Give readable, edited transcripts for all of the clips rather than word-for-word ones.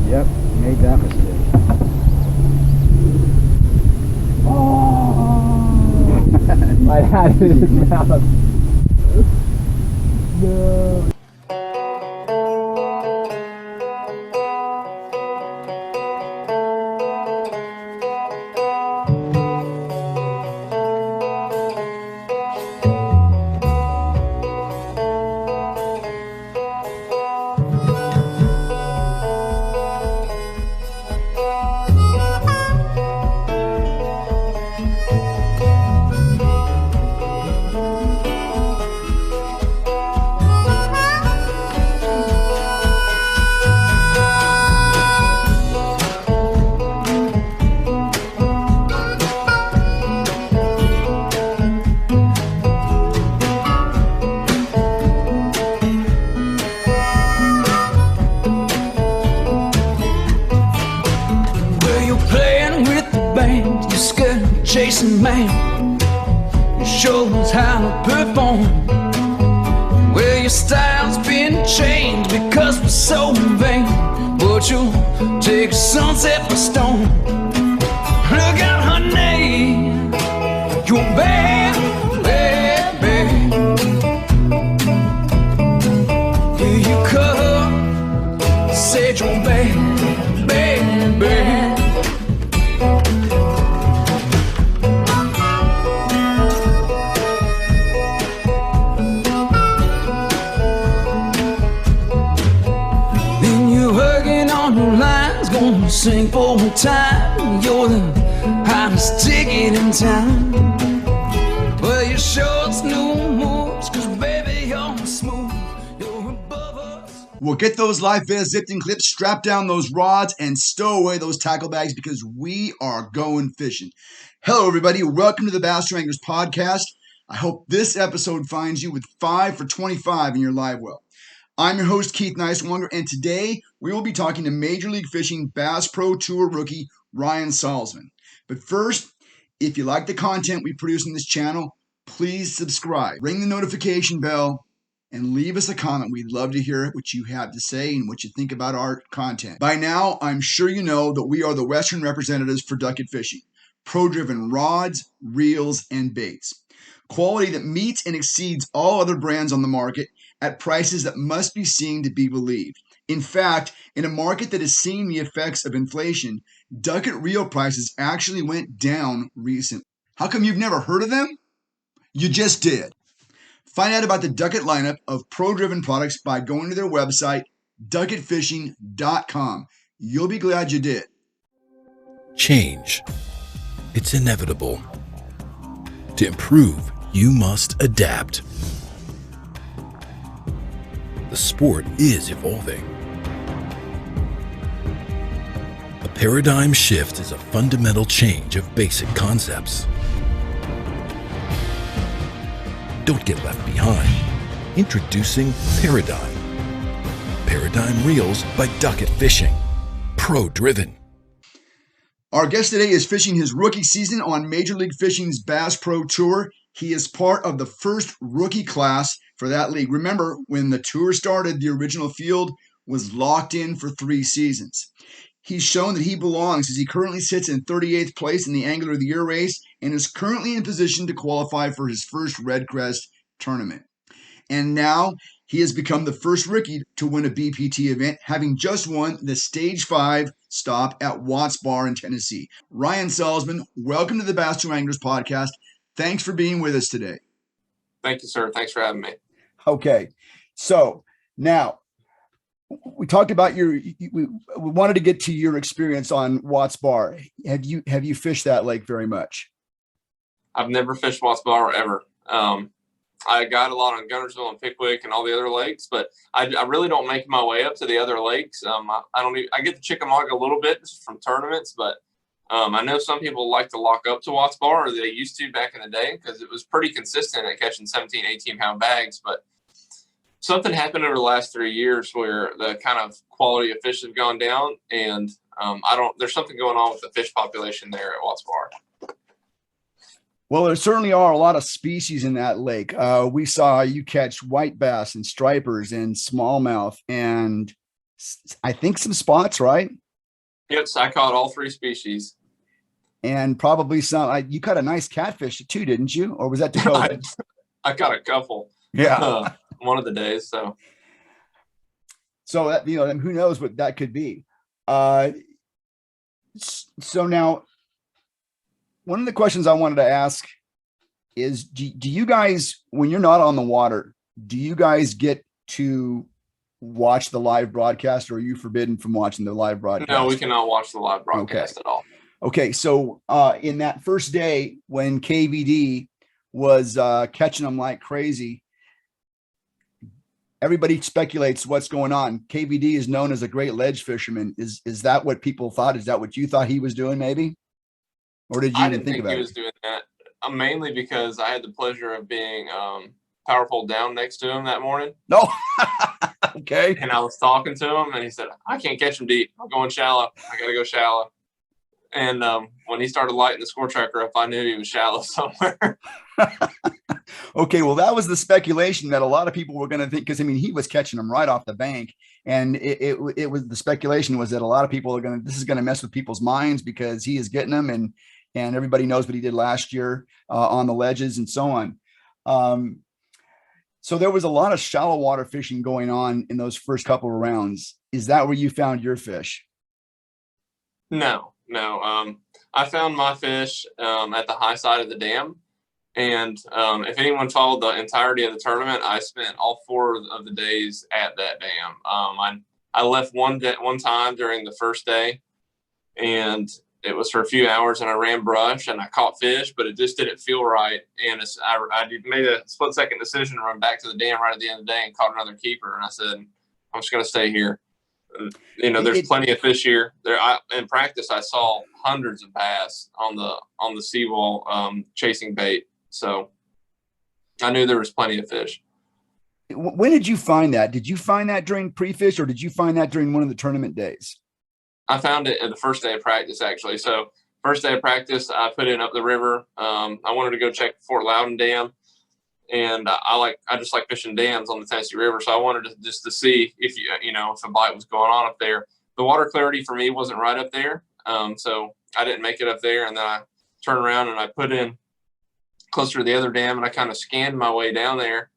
Yep, made that mistake. Oh! I had it in his mouth. No. Chasing man, it shows how to perform. Well, your style's been changed because we're so vain, but you'll take a sunset for stone. Look out, honey, you're bad, bad, bad. Here you come, said you're bad, bad, bad. Sing for a time, you're the hottest ticket in town. Well, your shorts, new moves, cause baby, you're smooth, you're above us. Well, get those live fizz zipped-in clips, strap down those rods, and stow away those tackle bags because we are going fishing. Hello, everybody. Welcome to the Bass Wranglers podcast. I hope this episode finds you with 5 for 25 in your live well. I'm your host, Keith Nicewanger, and today we will be talking to Major League Fishing Bass Pro Tour rookie Ryan Salzman. But first, if you like the content we produce on this channel, please subscribe, ring the notification bell, and leave us a comment. We'd love to hear what you have to say and what you think about our content. By now, I'm sure you know that we are the Western representatives for ducket fishing. Pro-driven rods, reels, and baits. Quality that meets and exceeds all other brands on the market at prices that must be seen to be believed. In fact, in a market that has seen the effects of inflation, ducket reel prices actually went down recently. How come you've never heard of them? You just did. Find out about the ducket lineup of pro-driven products by going to their website, ducketfishing.com. You'll be glad you did. Change. It's inevitable. To improve, you must adapt. The sport is evolving. A paradigm shift is a fundamental change of basic concepts. Don't get left behind. Introducing Paradigm. Paradigm Reels by Ducket Fishing. Pro-driven. Our guest today is fishing his rookie season on Major League Fishing's Bass Pro Tour. He is part of the first rookie class for that league. Remember, when the tour started, the original field was locked in for 3 seasons. He's shown that he belongs as he currently sits in 38th place in the Angler of the Year race and is currently in position to qualify for his first Red Crest tournament. And now he has become the first rookie to win a BPT event, having just won the Stage 5 stop at Watts Bar in Tennessee. Ryan Salzman, welcome to the Bass Wranglers podcast. Thanks for being with us today. Thank you, sir. Thanks for having me. Okay. So now we talked about we wanted to get to your experience on Watts Bar. Have you fished that lake very much? I've never fished Watts Bar ever. I got a lot on Gunnersville and Pickwick and all the other lakes, but I really don't make my way up to the other lakes. I get to Chickamauga a little bit just from tournaments, but I know some people like to lock up to Watts Bar, or they used to back in the day, because it was pretty consistent at catching 17, 18-pound bags. But something happened over the last 3 years where the kind of quality of fish have gone down, and there's something going on with the fish population there at Watts Bar. Well, there certainly are a lot of species in that lake. We saw you catch white bass and stripers and smallmouth and I think some spots, right? Yes, I caught all three species. And probably some. You caught a nice catfish too, didn't you? Or was that Dakota? I caught a couple. Yeah. One of the days. So that who knows what that could be. So now, one of the questions I wanted to ask is: do you guys, when you're not on the water, do you guys get to watch the live broadcast, or are you forbidden from watching the live broadcast? No, we cannot watch the live broadcast at all. Okay, so in that first day when KVD was catching them like crazy, everybody speculates what's going on. KVD is known as a great ledge fisherman. Is that what people thought? Is that what you thought he was doing, maybe? Or did you even think about it? I didn't think he was doing that. Mainly because I had the pleasure of being powerful down next to him that morning. No. Okay. And I was talking to him, and he said, "I can't catch him deep. I'm going shallow. I got to go shallow." And when he started lighting the score tracker up, I knew he was shallow somewhere. Okay, well, that was the speculation that a lot of people were going to think, because I mean, he was catching them right off the bank, and it was the speculation was that a lot of people are this is going to mess with people's minds because he is getting them, and everybody knows what he did last year on the ledges and so on. So there was a lot of shallow water fishing going on in those first couple of rounds. Is that where you found your fish? No. I found my fish at the high side of the dam. And if anyone followed the entirety of the tournament, I spent all 4 of the days at that dam. I left one time during the first day, and it was for a few hours, and I ran brush and I caught fish, but it just didn't feel right. And I made a split-second decision to run back to the dam right at the end of the day and caught another keeper. And I said, I'm just going to stay here. There's plenty of fish here. In practice, I saw hundreds of bass on the seawall chasing bait. So I knew there was plenty of fish. When did you find that? Did you find that during pre-fish, or did you find that during one of the tournament days? I found it at the first day of practice, actually. So first day of practice, I put in up the river. I wanted to go check Fort Loudon Dam, and I just like fishing dams on the Tennessee River. So I wanted to see if if a bite was going on up there. The water clarity for me wasn't right up there, so I didn't make it up there. And then I turned around and I put in closer to the other dam, and I kind of scanned my way down there,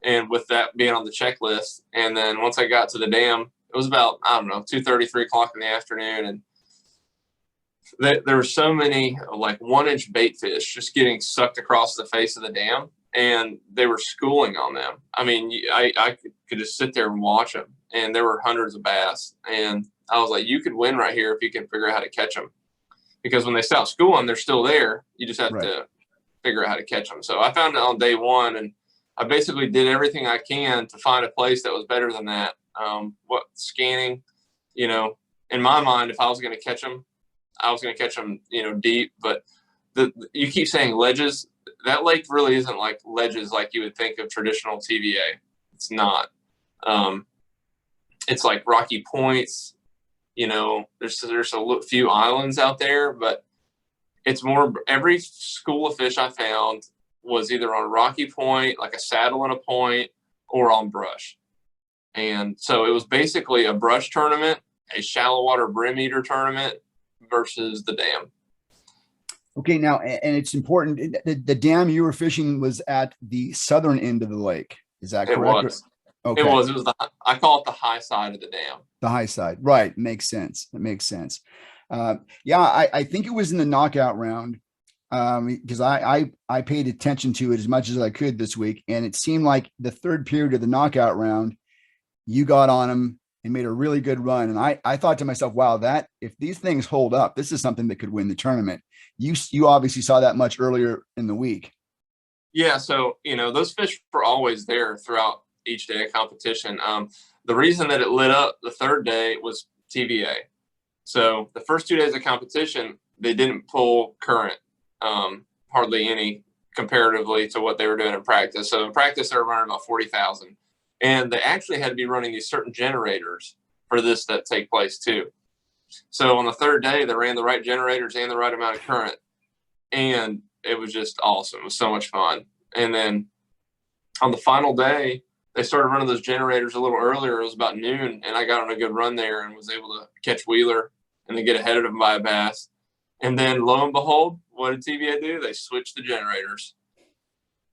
and with that being on the checklist. And then once I got to the dam, it was about, 2:30, 3 o'clock in the afternoon, and there were so many like 1-inch bait fish just getting sucked across the face of the dam, and they were schooling on them. I mean, I could just sit there and watch them, and there were hundreds of bass, and I was like, you could win right here if you can figure out how to catch them, because when they stop schooling, they're still there. You just have to figure out how to catch them. So I found it on day 1, and I basically did everything I can to find a place that was better than that. Scanning, in my mind, if I was going to catch them, I was going to catch them, deep. But you keep saying ledges. That lake really isn't like ledges like you would think of traditional TVA. It's not. It's like rocky points. There's a few islands out there, but it's more. Every school of fish I found was either on a rocky point, like a saddle and a point, or on brush. And so it was basically a brush tournament, a shallow water brim eater tournament versus the dam. Okay, now, and it's important, the dam you were fishing was at the southern end of the lake. Is that correct? It was. Okay. It was I call it the high side of the dam. The high side. Right. Makes sense. It makes sense. I think it was in the knockout round, because I paid attention to it as much as I could this week. And it seemed like the third period of the knockout round, you got on them and made a really good run. And I thought to myself, wow, that if these things hold up, this is something that could win the tournament. You obviously saw that much earlier in the week. Yeah. So, those fish were always there throughout each day of competition. The reason that it lit up the third day was TVA. So the first 2 days of competition, they didn't pull current, hardly any comparatively to what they were doing in practice. So in practice, they were running about 40,000. And they actually had to be running these certain generators for this that take place too. So on the third day, they ran the right generators and the right amount of current. And it was just awesome. It was so much fun. And then on the final day, they started running those generators a little earlier. It was about noon, and I got on a good run there and was able to catch Wheeler and then get ahead of him by a bass. And then lo and behold, what did TVA do? They switched the generators,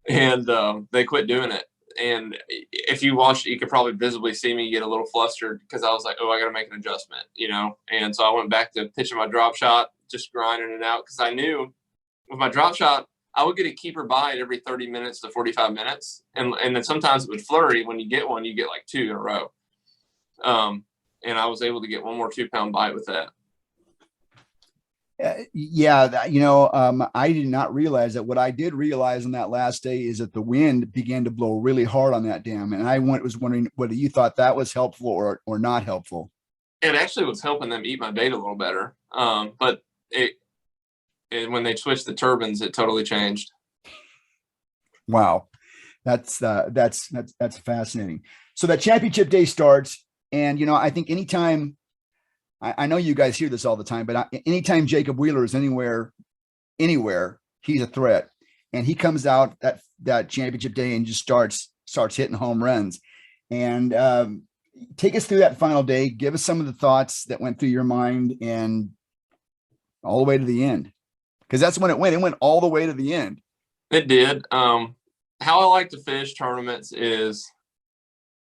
and they quit doing it. And if you watch, you could probably visibly see me get a little flustered because I was like, oh, I got to make an adjustment, you know? And so I went back to pitching my drop shot, just grinding it out, because I knew with my drop shot, I would get a keeper bite every 30 minutes to 45 minutes. And then sometimes it would flurry. When you get one, you get like 2 in a row. And I was able to get one more 2-pound bite with that. I did not realize that. What I did realize on that last day is that the wind began to blow really hard on that dam. And I was wondering whether you thought that was helpful or not helpful. It actually was helping them eat my bait a little better. But when they switched the turbines, it totally changed. Wow. That's fascinating. So that championship day starts, and, I think anytime, I know you guys hear this all the time, but anytime Jacob Wheeler is anywhere, he's a threat. And he comes out that championship day and just starts hitting home runs. And take us through that final day. Give us some of the thoughts that went through your mind and all the way to the end. Because that's when it went. It went all the way to the end. It did. How I like to fish tournaments is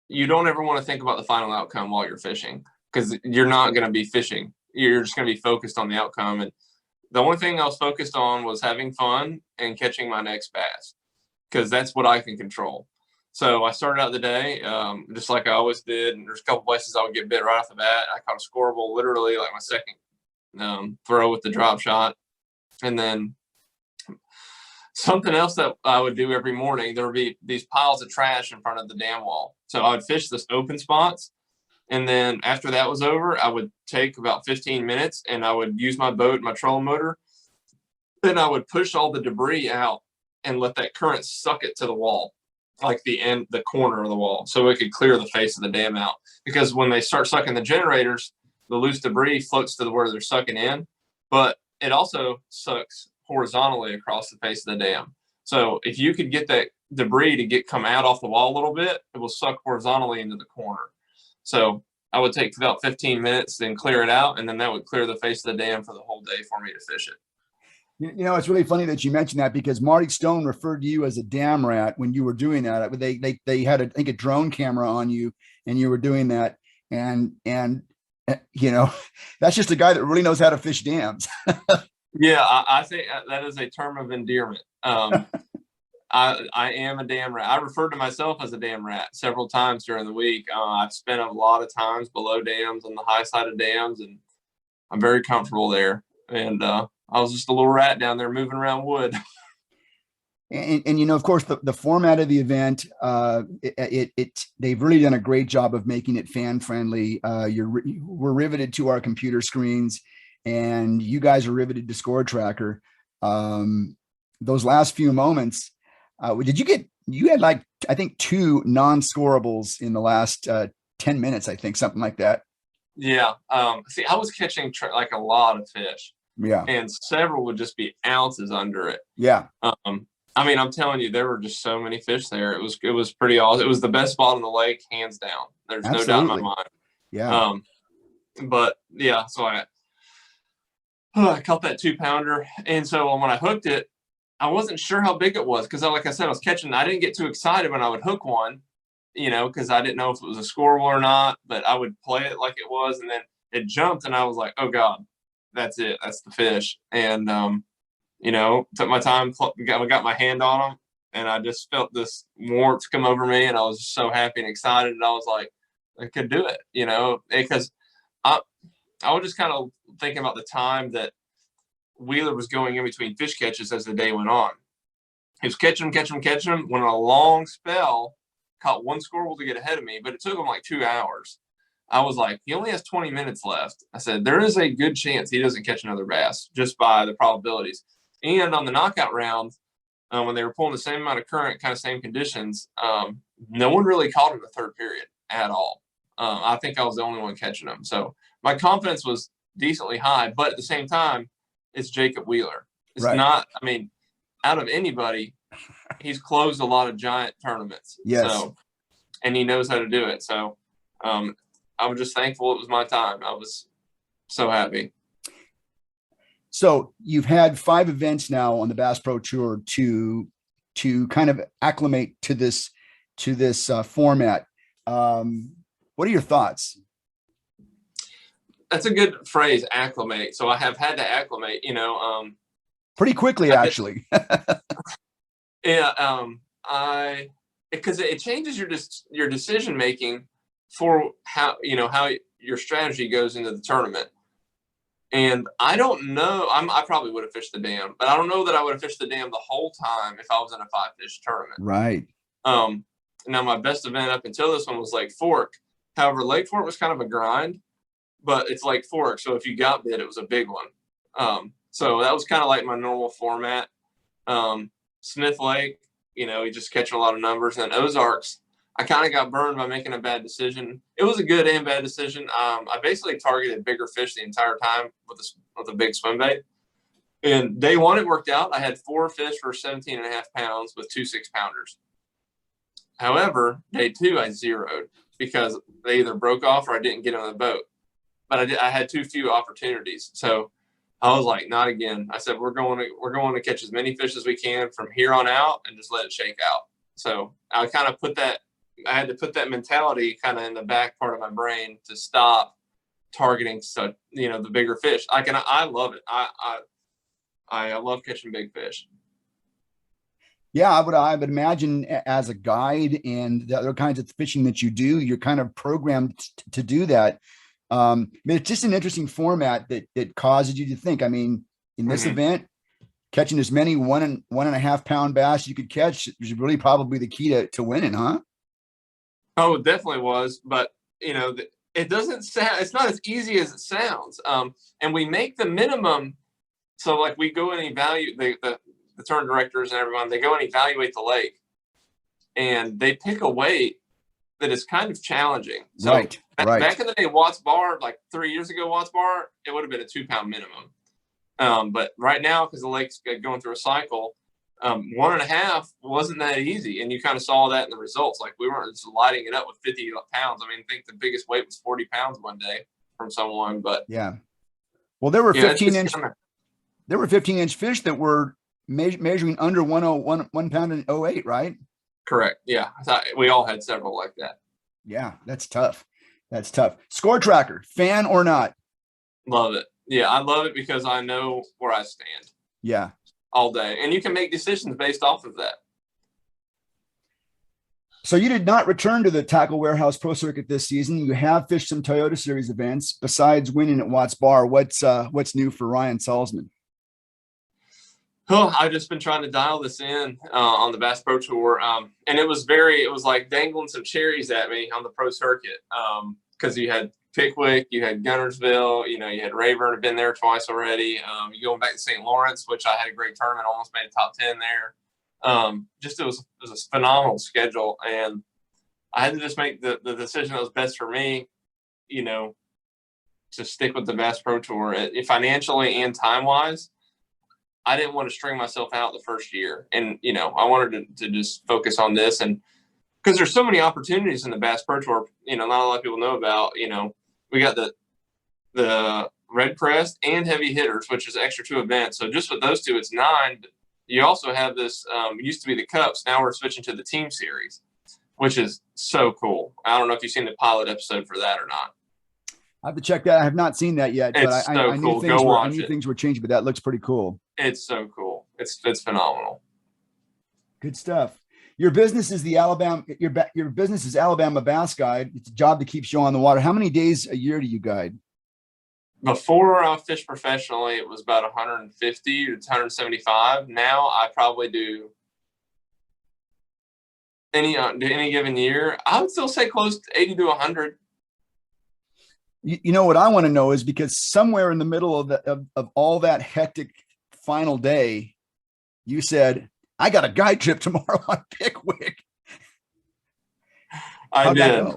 you don't ever want to think about the final outcome while you're fishing, because you're not going to be fishing. You're just going to be focused on the outcome. And the only thing I was focused on was having fun and catching my next bass, because that's what I can control. So I started out the day just like I always did. And there's a couple places I would get bit right off the bat. I caught a scoreable literally like my second throw with the drop shot. And then something else that I would do every morning, there would be these piles of trash in front of the dam wall. So I would fish this open spots. And then after that was over, I would take about 15 minutes and I would use my boat, my trolling motor. Then I would push all the debris out and let that current suck it to the wall, like the corner of the wall, so it could clear the face of the dam out. Because when they start sucking the generators, the loose debris floats to where they're sucking in, but it also sucks horizontally across the face of the dam. So if you could get that debris to come out off the wall a little bit, it will suck horizontally into the corner. So I would take about 15 minutes, then clear it out, and then that would clear the face of the dam for the whole day for me to fish it. It's really funny that you mentioned that, because Marty Stone referred to you as a dam rat when you were doing that. They had, I think, a drone camera on you, and you were doing that. And that's just a guy that really knows how to fish dams. Yeah, I think that is a term of endearment. I am a dam rat. I referred to myself as a dam rat several times during the week. I've spent a lot of times below dams on the high side of dams, and I'm very comfortable there. And I was just a little rat down there moving around wood. And of course, the format of the event, they've really done a great job of making it fan friendly. We're riveted to our computer screens, and you guys are riveted to Score Tracker. Those last few moments, you had like, I think, 2 non-scorables in the last 10 minutes, I think, something like that. Yeah. See, I was catching like a lot of fish. Yeah. And several would just be ounces under it. Yeah. I mean, I'm telling you, there were just so many fish there. It was pretty awesome. It was the best spot on the lake, hands down. There's Absolutely. no doubt in my mind. Yeah. But yeah, so I caught that 2-pounder. And so when I hooked it, I wasn't sure how big it was, because like I said, I was catching, I didn't get too excited when I would hook one, because I didn't know if it was a scoreable or not, but I would play it like it was. And then it jumped and I was like, oh God, that's it. That's the fish. And, took my time, got my hand on them, and I just felt this warmth come over me, and I was just so happy and excited. And I was like, I could do it, because I was just kind of thinking about the time that Wheeler was going in between fish catches as the day went on. He was catching them, went on a long spell, caught one scoreable to get ahead of me, but it took him like 2 hours. I was like, he only has 20 minutes left. I said, there is a good chance he doesn't catch another bass just by the probabilities. And on the knockout round, when they were pulling the same amount of current, kind of same conditions, no one really caught him the third period at all. I think I was the only one catching him. So my confidence was decently high, but at the same time, it's Jacob Wheeler. It's right. not, I mean, out of anybody, he's closed a lot of giant tournaments. Yes. So, and he knows how to do it. So, I'm just thankful it was my time. I was so happy. So you've had 5 events now on the Bass Pro Tour to kind of acclimate to this format. What are your thoughts? That's a good phrase, acclimate. So I have had to acclimate, Pretty quickly, actually. Yeah. Because it changes your decision making for how your strategy goes into the tournament. And I don't know, I probably would have fished the dam, but I don't know that I would have fished the dam the whole time if I was in a 5-fish tournament. Right. Now my best event up until this one was Lake Fork. However, Lake Fork was kind of a grind, but it's Lake Fork. So if you got bit, it was a big one. So that was kind of like my normal format. Smith Lake, you just catching a lot of numbers. And Ozarks, I kind of got burned by making a bad decision. It was a good and bad decision. I basically targeted bigger fish the entire time with a big swim bait. And day 1, it worked out. I had 4 fish for 17.5 pounds with 2 6-pounders. However, day 2, I zeroed because they either broke off or I didn't get on the boat. But I had too few opportunities. So I was like, not again. I said, we're going to catch as many fish as we can from here on out and just let it shake out. So I kind of I had to put that mentality kind of in the back part of my brain to stop targeting the bigger fish. I love it. I love catching big fish. Yeah, I would imagine as a guide and the other kinds of fishing that you do, you're kind of programmed to do that. It's just an interesting format that causes you to think. I mean, in this event, catching as many 1.5 pound bass you could catch is really probably the key to winning, huh? Oh, it definitely was. But, it doesn't sound, it's not as easy as it sounds. And we make the minimum. So like we go and evaluate the tournament directors and everyone, they go and evaluate the lake and they pick a weight that is kind of challenging. So right. Back in the day, Watts Bar, like 3 years ago, Watts Bar, it would have been a 2-pound minimum. But right now, because the lake's going through a cycle, 1.5 wasn't that easy. And you kind of saw that in the results. Like we weren't just lighting it up with 50 pounds. I mean, I think the biggest weight was 40 pounds one day from someone, but yeah. Well, there were 15-inch fish that were measuring under 1 pound and 08, right? Correct. Yeah. We all had several like that. Yeah. That's tough. Score tracker, fan or not? Love it. Yeah. I love it because I know where I stand. Yeah. All day. And you can make decisions based off of that. So you did not return to the Tackle Warehouse Pro Circuit this season. You have fished some Toyota Series events. Besides winning at Watts Bar, what's new for Ryan Salzman? Oh, I've just been trying to dial this in on the Bass Pro Tour. And it was like dangling some cherries at me on the pro circuit. Because you had Pickwick, you had Gunnersville, you had Rayburn, had been there twice already. You going back to St. Lawrence, which I had a great tournament, almost made a top 10 there. It was a phenomenal schedule. And I had to just make the decision that was best for me, to stick with the Bass Pro Tour. Financially and time-wise, I didn't want to string myself out the first year. And, I wanted to just focus on this. And because there's so many opportunities in the Bass Pro Tour, not a lot of people know about, we got the Red Crest and Heavy Hitters, which is extra 2 events. So just with those 2, it's 9. But you also have this, used to be the Cups. Now we're switching to the Team Series, which is so cool. I don't know if you've seen the pilot episode for that or not. I have to check that. I have not seen that yet, but I knew things were changing, but that looks pretty cool. It's so cool. It's phenomenal. Good stuff. Your business is your business is Alabama Bass Guide. It's a job that keeps you on the water. How many days a year do you guide? Before I fished professionally, it was about 150 to 175. Now I probably do any given year. I would still say close to 80 to 100. You know what I want to know is because somewhere in the middle of all that hectic final day, you said, I got a guide trip tomorrow on Pickwick. I did.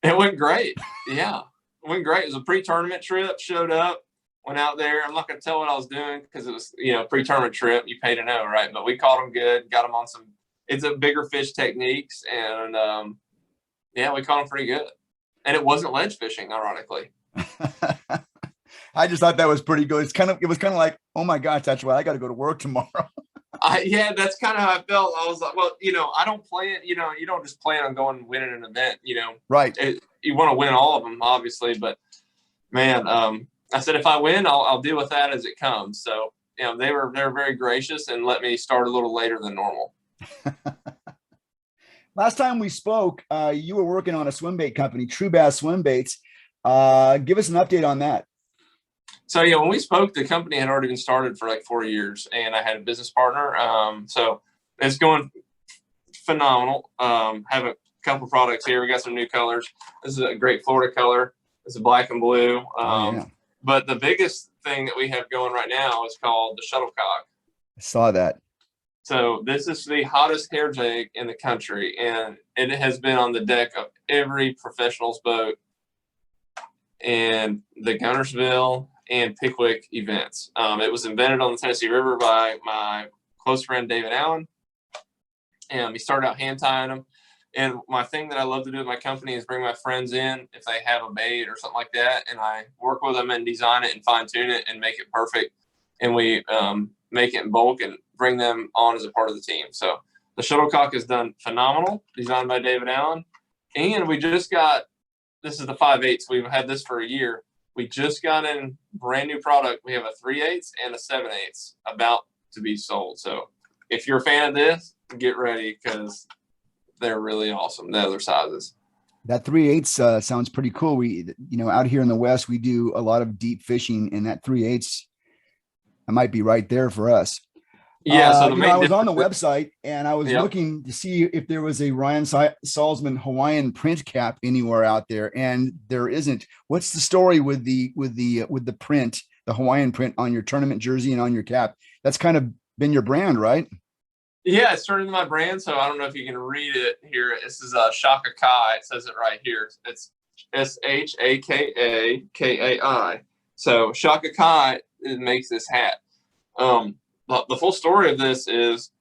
It went great. Yeah, it went great. It was a pre-tournament trip. Showed up. went out there. I'm not going to tell what I was doing because it was, pre-tournament trip. You pay to know, right? But we caught them good, got them on it's a bigger fish techniques. And we caught them pretty good. And it wasn't ledge fishing, ironically. I just thought that was pretty good. It was kind of like, oh my gosh, that's why I got to go to work tomorrow. That's kind of how I felt. I was like, well, I don't plan, you don't just plan on going and winning an event, Right. You want to win all of them, obviously, but man, I said, if I win, I'll deal with that as it comes. So, they were very gracious and let me start a little later than normal. Last time we spoke, you were working on a swim bait company, True Bass Swim Baits. Give us an update on that. So when we spoke, the company had already been started for like 4 years, and I had a business partner. So it's going phenomenal. Have a couple products here. We got some new colors. This is a great Florida color. It's a black and blue. But the biggest thing that we have going right now is called the shuttlecock. I saw that. So this is the hottest hair jig in the country, and it has been on the deck of every professional's boat in the Guntersville and Pickwick events. It was invented on the Tennessee River by my close friend David Allen, and he started out hand tying them. And my thing that I love to do with my company is bring my friends in if they have a bait or something like that, and I work with them and design it and fine tune it and make it perfect. And we make it in bulk and bring them on as a part of the team. So the shuttlecock is done phenomenal, designed by David Allen. And we just got, this is the 5/8. We've had this for a year. We just got in brand new product. We have a 3/8 and a 7/8 about to be sold. So if you're a fan of this, get ready because they're really awesome. The other sizes. That 3/8 sounds pretty cool. We, out here in the West, we do a lot of deep fishing, and that 3/8 might be right there for us. Yeah. So I was on the website and I was looking to see if there was a Ryan Salzman Hawaiian print cap anywhere out there, and there isn't. What's the story with the print, the Hawaiian print on your tournament jersey and on your cap? That's kind of been your brand, right? Yeah, it's turned into my brand. So I don't know if you can read it here. This is Shaka Kai. It says it right here. It's SHAKAKAI. So Shaka Kai makes this hat. The full story of this is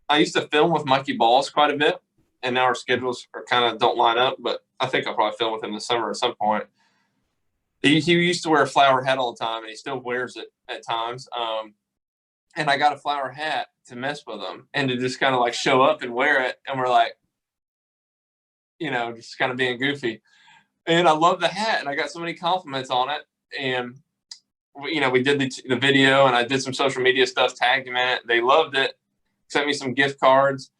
I used to film with Mikey Balls quite a bit, and now our schedules are kind of don't line up, but I think I'll probably film with him this summer at some point. He used to wear a flower hat all the time, and he still wears it at times. And I got a flower hat to mess with him and to just kind of like show up and wear it. And we're like, just kind of being goofy. And I love the hat, and I got so many compliments on it. And we did the video, and I did some social media stuff, tagged them in it. They loved it, sent me some gift cards.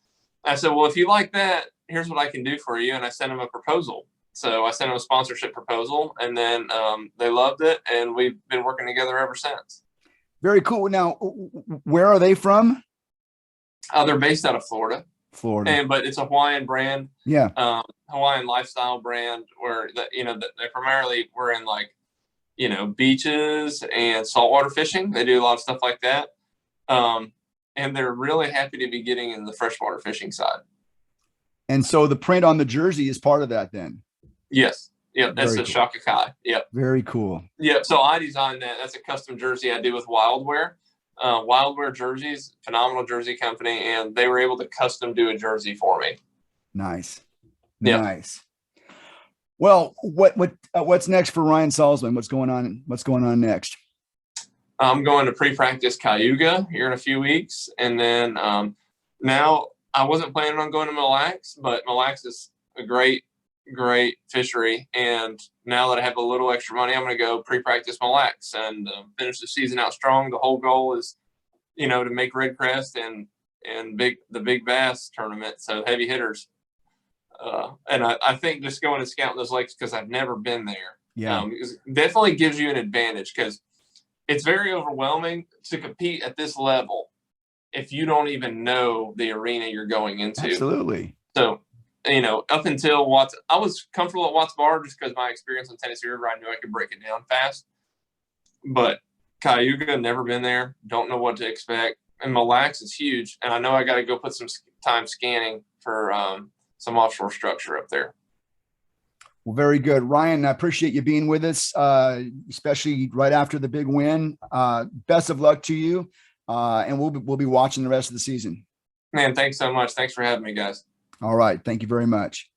I said, well, if you like that, here's what I can do for you. And I sent them a proposal. So I sent them a sponsorship proposal, and then they loved it, and we've been working together ever since. Very cool. Now, where are they from? They're based out of Florida. But it's a Hawaiian brand. Yeah. Hawaiian lifestyle brand where they primarily were in beaches and saltwater fishing. They do a lot of stuff like that. And they're really happy to be getting in the freshwater fishing side. And so the print on the jersey is part of that then? Yes. Yep. That's a Shaka Kai. Yep. Very cool. Yep. So I designed that. That's a custom jersey I did with Wildwear. Wildwear Jerseys, phenomenal jersey company, and they were able to custom do a jersey for me. Nice. Yep. Nice. Well, what's next for Ryan Salzman? What's going on next? I'm going to pre-practice Cayuga here in a few weeks, and then now I wasn't planning on going to Mille Lacs, but Mille Lacs is a great fishery, and now that I have a little extra money, I'm going to go pre-practice Mille Lacs and finish the season out strong. The whole goal is, to make Red Crest and the big bass tournament, so heavy hitters. And I think just going and scouting those lakes because I've never been there. Yeah, definitely gives you an advantage because it's very overwhelming to compete at this level if you don't even know the arena you're going into. Absolutely. So, up until Watts, I was comfortable at Watts Bar just because my experience on Tennessee River, I knew I could break it down fast. But Cayuga, never been there, don't know what to expect. And Mille Lacs is huge, and I know I got to go put some time scanning for some offshore structure up there. Well, very good. Ryan, I appreciate you being with us, especially right after the big win. Best of luck to you, and we'll be watching the rest of the season. Man, thanks so much. Thanks for having me, guys. All right. Thank you very much.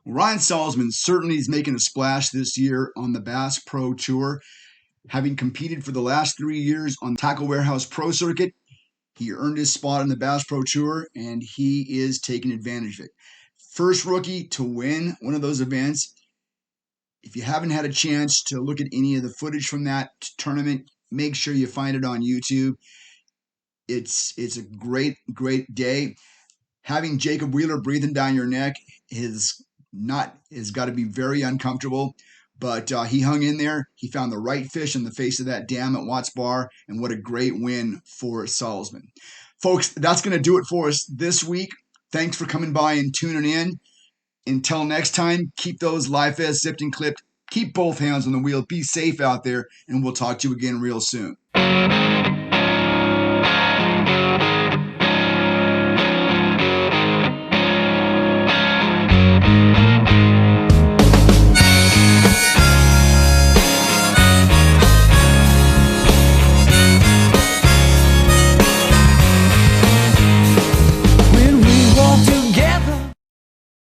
Ryan Salzman certainly is making a splash this year on the Bass Pro Tour. Having competed for the last 3 years on Tackle Warehouse Pro Circuit, he earned his spot on the Bass Pro Tour, and he is taking advantage of it. First rookie to win one of those events. If you haven't had a chance to look at any of the footage from that tournament, make sure you find it on YouTube. It's a great day. Having Jacob Wheeler breathing down your neck has got to be very uncomfortable, but he hung in there. He found the right fish in the face of that dam at Watts Bar, and what a great win for Salzman. Folks, that's going to do it for us this week. Thanks for coming by and tuning in. Until next time, keep those live vests zipped and clipped. Keep both hands on the wheel. Be safe out there, and we'll talk to you again real soon.